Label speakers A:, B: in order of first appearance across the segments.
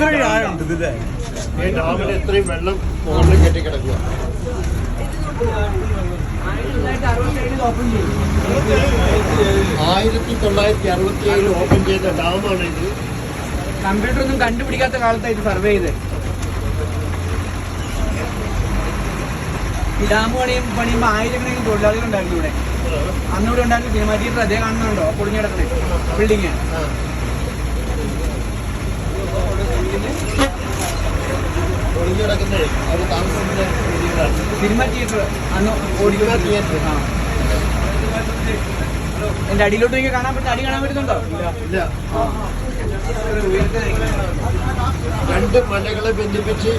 A: ഈ ഡാമിൽ ഇത്രയും വെള്ളം മുകളിൽ കെട്ടിക്കിടക്കുക. 1967 ഓപ്പൺ ചെയ്ത ഡാമാണ് ഇത്.
B: കമ്പ്യൂട്ടർ ഒന്നും കണ്ടുപിടിക്കാത്ത കാലത്തായിട്ട് സർവേ ചെയ്ത് ഈ ഡാം പണിയുമ്പോൾ ആയിരക്കണക്കിന് തൊഴിലാളികൾ ഉണ്ടായിരുന്നു ഇവിടെ. അന്നിവിടെ ഉണ്ടായിരുന്നു സിനിമ തിയേറ്റർ. അതേ കാണുന്നുണ്ടോ പൊളിഞ്ഞു കിടക്കണേ ബിൽഡിങ്? സിനിമ തിയേറ്റർ അന്ന് ഓടിക്കുന്ന തിയേറ്റർ. എന്റെ അടിയിലോട്ട് എനിക്ക് കാണാൻ പറ്റും. അടി കാണാൻ പറ്റുന്നുണ്ടോ?
A: ഇല്ല. രണ്ട് മലകളെ ബന്ധിപ്പിച്ച്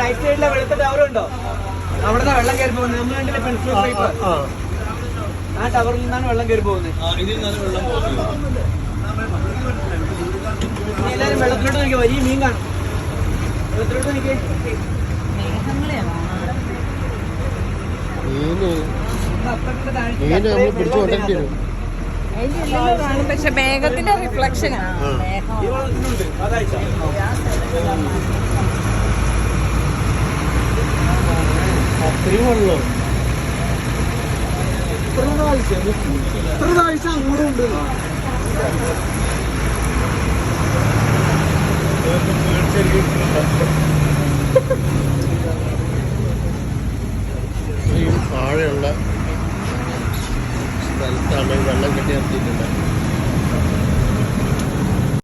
B: റൈറ്റ് സൈഡിലെ വെളുത്ത ടവർ ഉണ്ടോ? അവിടുന്ന് വെള്ളം കയറി പോകുന്നത്. നമ്മൾ കണ്ടില്ലേ പെൻസിൽ പൈപ്പ്? ആ ടവറിൽ നിന്നാണ് വെള്ളം കയറി പോകുന്നത്. എല്ലാരും വെള്ളത്തിലോട്ട് നോക്കിയ വലിയ മീൻ കാണും. വെള്ളത്തിലോട്ട് നോക്കിയേ.
C: പക്ഷെ മേഘത്തിന്റെ റിഫ്ലക്ഷനാ.
A: അത്രയും വെള്ളോ?
B: എത്ര താഴ്ച അങ്ങോട്ടും ഉണ്ട്.
A: താഴെയുള്ള സ്ഥലത്താണ് വെള്ളം കെട്ടി നിർത്തിയിട്ടുള്ളത്.